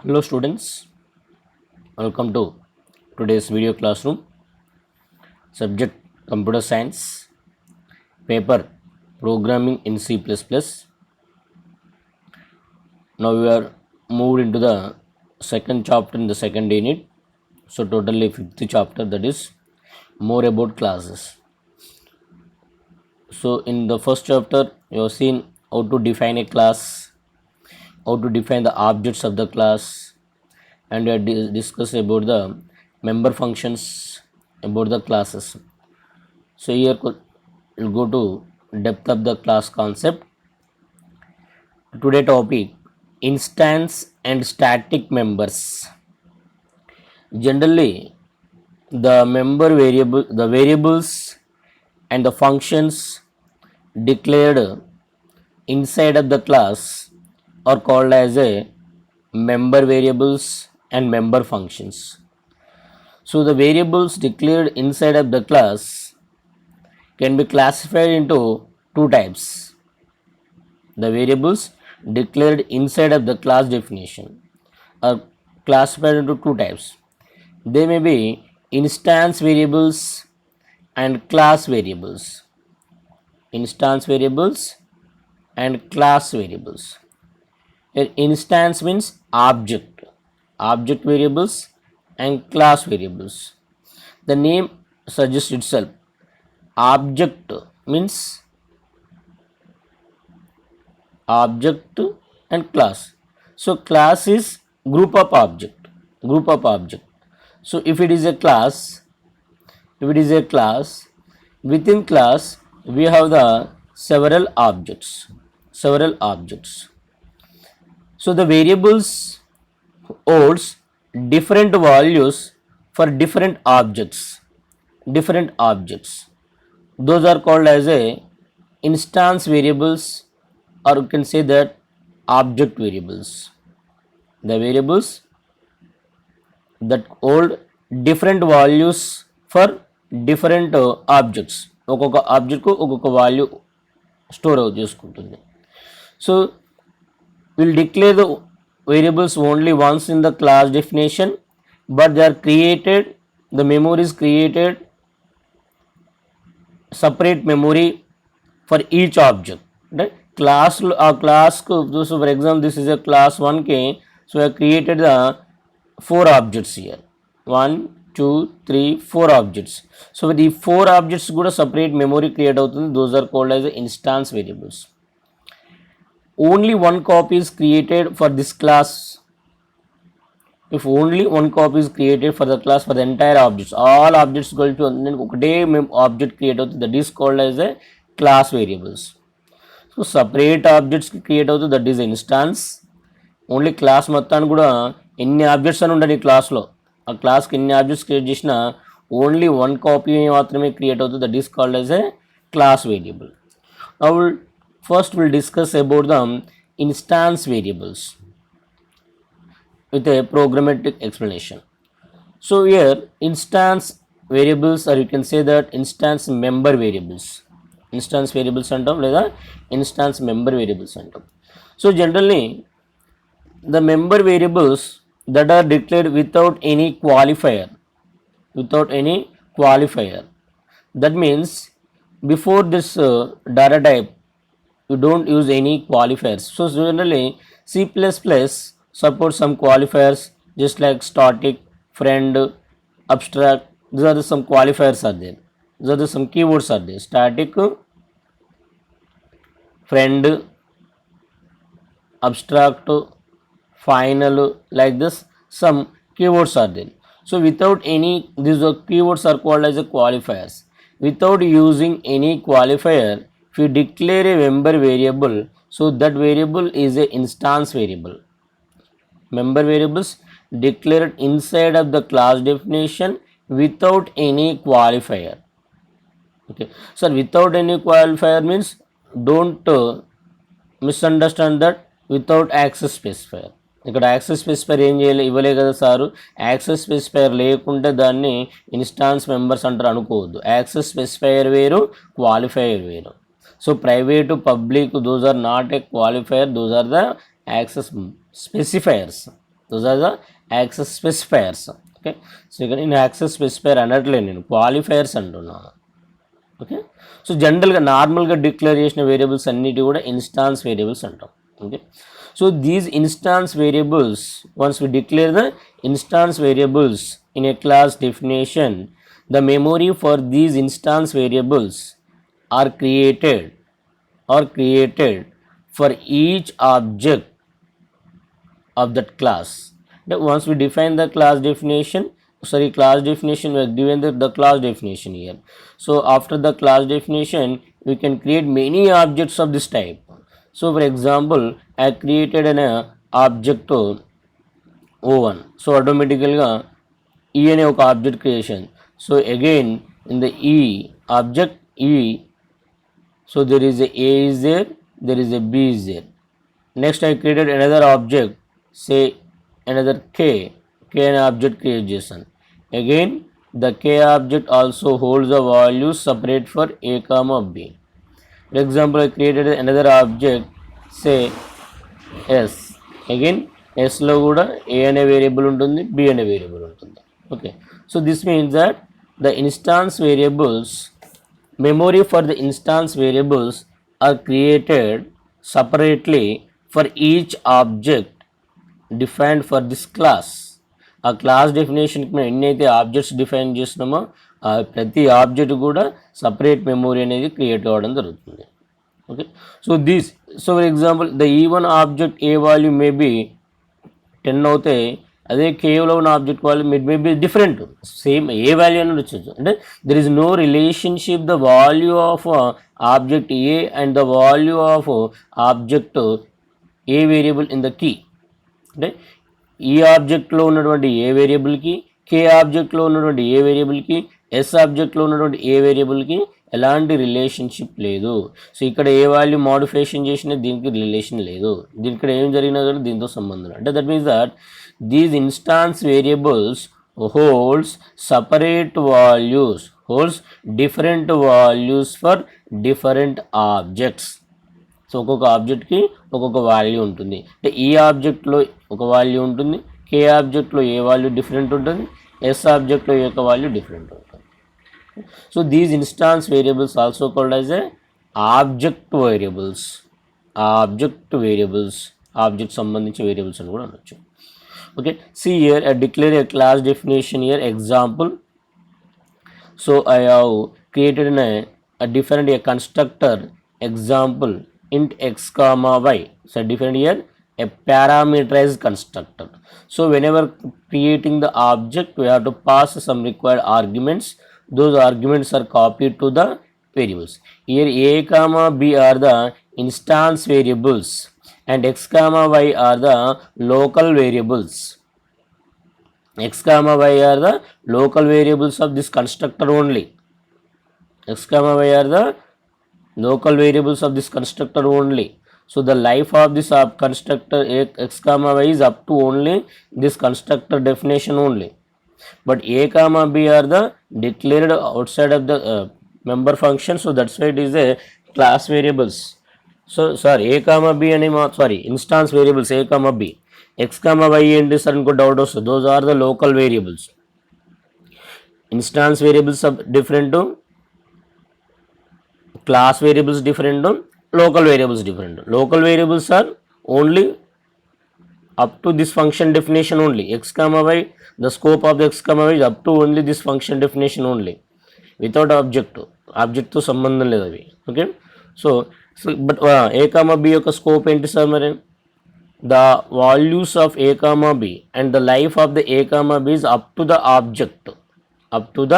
Hello students, welcome to today's video classroom. Subject Computer Science, paper Programming in C++. Now we are moved into the second chapter in the second unit. So totally fifth chapter, that is more about classes. So in the first chapter you have seen how to define a class, how to define the objects of the class, and we have discussed about the member functions about the classes. So here we'll go to depth of the class concept. Today topic, instance and static members. Generally the variables and the functions declared inside of the class are called as a member variables and member functions. So the variables declared inside of the class can be classified into two types. The variables declared inside of the class definition are classified into two types. They may be instance variables and class variables. Instance variables and class variables. Here instance means object variables and class variables. The name suggests itself. Object means object and class. So class is group of object. So if it is a class, within class we have the several objects. So the variables holds different values for different objects. Those are called as a instance variables, or you can say that object variables. The variables that hold different values for different objects. ఒక్కొక్క ఆబ్జెక్ట్కు ఒక్కొక్క value store out చేసుకుంటుంది. So we'll declare the variables only once in the class definition, but they are created, the memory is created separate memory for each object, right? Class so for example this is a class 1k, so I have created the 4 objects here, 1 2 3 4 objects. So the 4 objects kuda separate memory create avutundi. Those are called as instance variables. Only one copy is created for this class. If only one copy is created for the class, for the entire objects, all objects go to ఒకటే object create అవుతుంది, that is called as a class variables. So separate objects create అవుతుంది, that is instance. Only class మొత్తాన్ని కూడా ఎన్ని objects అని ఉండని క్లాస్లో, ఆ క్లాస్కి ఎన్ని ఆబ్జెక్ట్స్ క్రియేట్ చేసినా ఓన్లీ వన్ కాపీ మాత్రమే క్రియేట్ అవుతుంది, that is called as a class variable. Now first we'll discuss about the instance variables with a programmatic explanation. So here instance variables, or you can say that instance member variables అంటాం లేదా instance member variables అంటాం. So generally the member variables that are declared without any qualifier, that means before this data type you don't use any qualifiers. So generally C++ supports some qualifiers, just like static, friend, abstract. These are some qualifiers are there. These are some keywords are there. Static, friend, abstract, final, like this some keywords are there. So without any, these keywords are called as a qualifiers. Without using any qualifier, if you declare a member variable, so that variable is a instance variable. Member variables declared inside of the class definition without any qualifier. Okay, so without any qualifier means don't misunderstand that without access specifier. ఇక్కడ access specifier ఏం చేయాలి, ఇవ్వలే కదా sir, access specifier లేకుంటే దాన్ని instance members అంటారు అనుకోవద్దు. Access specifier వేరు, క్వాలిఫైయర్ వేరు. So private public, those are not a qualifier, those are the access specifiers. those are the access specifiers. Okay, so ఇక్కడ నేను యాక్సెస్ స్పెసిఫైర్ అనట్లేదు, నేను క్వాలిఫైయర్స్ అంటున్నాను. ఓకే, సో జనరల్గా నార్మల్గా డిక్లేర్ చేసిన వేరియబుల్స్ అన్నిటి కూడా ఇన్స్టాన్స్ వేరియబుల్స్ అంటాం. Okay, so these instance variables, once we declare the instance variables in a class definition, the memory for these instance variables are created for each object of that class. Now, once we define the class definition, we are given the class definition here. So after the class definition, we can create many objects of this type. So for example, I created an object O1. So automatically E అనే ఒక object creation. So again in the E object E, so there is A is there, there is A B is there. Next I created another object, say another K అనే object create చేశాను. Again the K object also holds the values separate for A comma B. For example I created another object, say S. అగైన్ ఎస్లో కూడా A అనే variable ఉంటుంది, B అనే variable ఉంటుంది. Okay, so this means that the instance variables, memory for the instance variables are created separately for each object defined for this class. ఆ class డెఫినేషన్కి మనం ఎన్నైతే ఆబ్జెక్ట్స్ డిఫైన్ చేస్తున్నామో ప్రతి ఆబ్జెక్ట్ కూడా సపరేట్ మెమొరీ అనేది create అవ్వడం జరుగుతుంది. Okay, so for example the E1 object a value maybe 10 అవుతాయి, అదే కేవలం ఉన్న object value may be different, same a value అని వచ్చచ్చు. అంటే there is no relationship the value of object a and the value of object a variable in the key. అంటే ఈ ఆబ్జెక్ట్లో ఉన్నటువంటి ఏ వేరియబుల్కి, కే ఆబ్జెక్ట్లో ఉన్నటువంటి ఏ వేరియబుల్కి, ఎస్ ఆబ్జెక్ట్లో ఉన్నటువంటి ఏ వేరియబుల్కి ఎలాంటి రిలేషన్షిప్ లేదు. సో ఇక్కడ ఏ వాల్యూ మోడిఫికేషన్ చేసినా దీనికి రిలేషన్ లేదు, దీని ఇక్కడ ఏం జరిగినా కానీ దీంతో సంబంధం లేదు. అంటే that means that these instance variables holds separate values, holds different values for different objects. So ఒక్కొక్క ఆబ్జెక్ట్కి ఒక్కొక్క వాల్యూ ఉంటుంది. అంటే ఈ ఆబ్జెక్ట్లో ఒక వాల్యూ ఉంటుంది, కే ఆబ్జెక్ట్లో ఏ వాల్యూ డిఫరెంట్ ఉంటుంది, ఎస్ ఆబ్జెక్ట్లో ఏ యొక్క వాల్యూ డిఫరెంట్ ఉంటుంది. So these instance variables also called as a object variables. Object సంబంధించి వేరియబుల్స్ అని కూడా అనొచ్చు. Okay, see here I declare a class definition here, example. So I have created a different a constructor, example int x comma y. So I defined here a parameterized constructor. So whenever creating the object, we have to pass some required arguments. Those arguments are copied to the variables. Here a comma b are the instance variables and x comma y are the local variables. X comma y are the local variables of this constructor only. X comma y are the local variables of this constructor only. So the life of this constructor x comma y is up to only this constructor definition only. But a comma b are the declared outside of the member function. So that's why it is a class variables. So sorry, a comma b and instance variables a comma b, x comma y ఏంటి sir ఇంకో doubt వస్తుంది. those are the local variables. Instance variables are different, class variables different, local variables different. Local variables are only up to this function definition only. X comma y, the scope of the x comma y is up to only this function definition only, without object తో సంబంధం లేదు అవి. Okay, so but a comma b యొక్క scope ఏంటి sir? మరి the values of a comma b and the life of the a comma b is up to the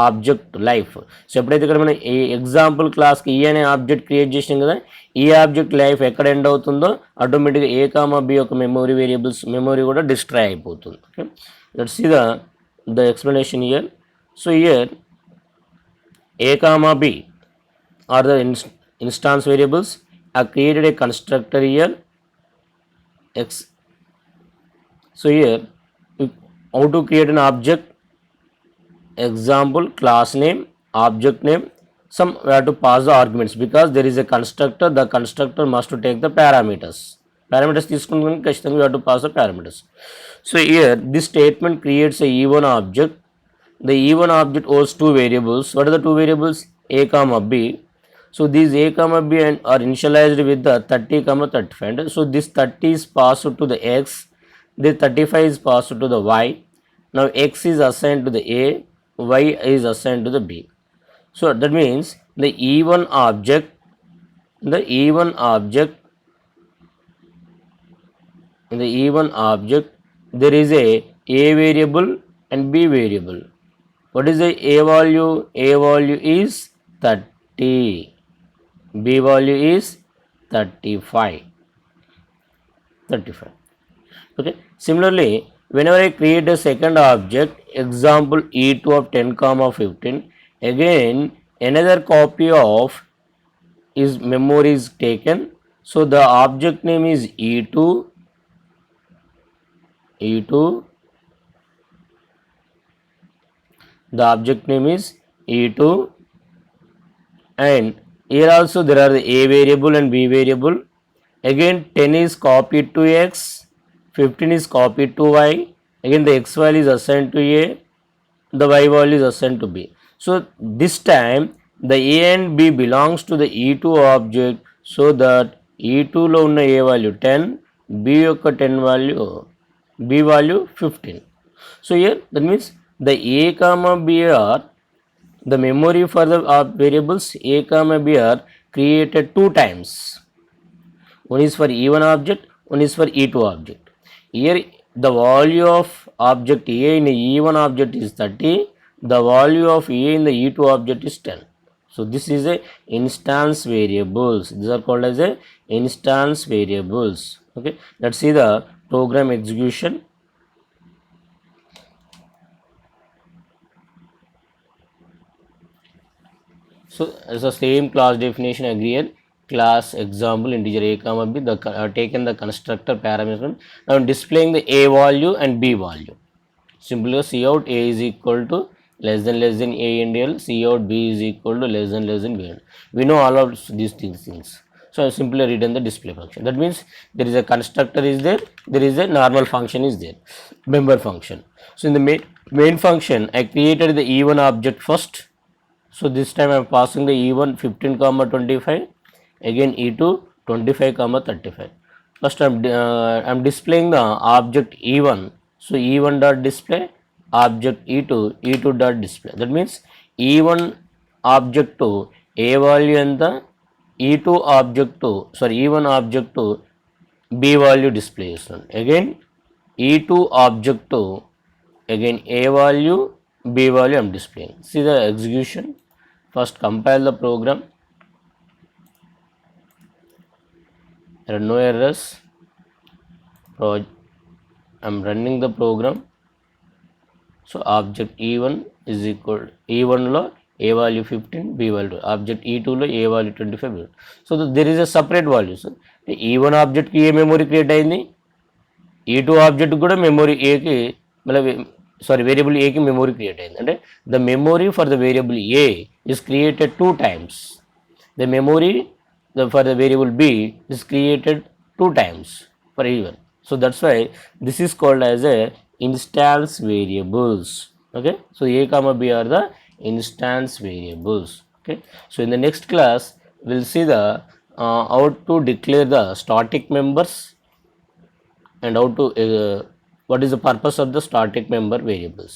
object life. So ఎప్పుడైతే ఇక్కడ మనం ఈ ఎగ్జాంపుల్ క్లాస్కి ఈ అనే ఆబ్జెక్ట్ క్రియేట్ చేసాం కదా, ఈ ఆబ్జెక్ట్ లైఫ్ ఎక్కడ ఎండ్ అవుతుందో ఆటోమేటిక్గా ఏ కామా బి యొక్క మెమొరీ కూడా డిస్ట్రాయ్ అయిపోతుంది. Okay, let's see the explanation here. So here a comma b are the instance variables. I created a constructor here x. So here how to create an object, example class name, object name, some we have to pass the arguments because there is a constructor, the constructor must to take the parameters. parameters తీసుకుంటే ఖచ్చితంగా you have to pass the parameters. So here this statement creates a E1 object. The E1 object holds two variables. What are the two variables? A comma B. So these A comma B are initialized with the 30 comma 35. So this 30 is passed to the X, this 35 is passed to the Y. Now X is assigned to the A, Y is assigned to the B. So that means the E1 object, the E1 object, in the E1 object there is a variable and B variable. What is the A value? A value is 30, B value is 35. Okay. Similarly, whenever I create a second object, example E2 of 10 comma 15, again another copy of is memory is taken. So the object name is E2, the object name is E2, and here also there are the A variable and B variable. Again 10 is copied to X, 15 is copied to Y. Again the X value is assigned to A, the Y value is assigned to B. So this time the A and B belongs to the E2 object, so that E2 లో ఉన్న A value 10, B యొక్క 10 value, B value 15. So here that means the A comma B are the memory for the variables A comma B are created two times. One is for E1 object, one is for E2 object. Here the value of object A in the E1 object is 30, the value of A in the E2 object is 10. So this is a instance variables. These are called as a instance variables. Okay, let's see the program execution. So as the same class definition agree here, class example integer A comma B, the taken the constructor parameter. Now displaying the A value and B value. Simply see out A is equal to less than A and L, see out B is equal to less than B and L. We know all of these things. So I simply written the display function. That means there is a constructor is there, there is a normal function is there, member function. So in the main function I created the E1 object first. So this time I am passing the E1 15 comma 25, again E2 25 comma 35. First I am displaying the object E1. So E1 dot display object E2 dot display. That means E1 object to A value and the E2 object to E1 object to B value display. Again E2 object to again A value, B value I am displaying. See the execution. First compile the program. There are no errors. I am running the program. So object E1 is equal E1 lo A value 15, B value object E2 lo A value 25. So there is a separate value. So E1 object ki A memory create అయింది, E2 object కూడా memory A కి variable A కి memory create అయింది. అంటే the memory for the variable A is created two times. The memory for the variable B is created two times for E1. So that's why this is called as a instance variables. Okay, so A comma B are the instance variables. Okay, so in the next class we'll see the how to declare the static members and how to what is the purpose of the static member variables.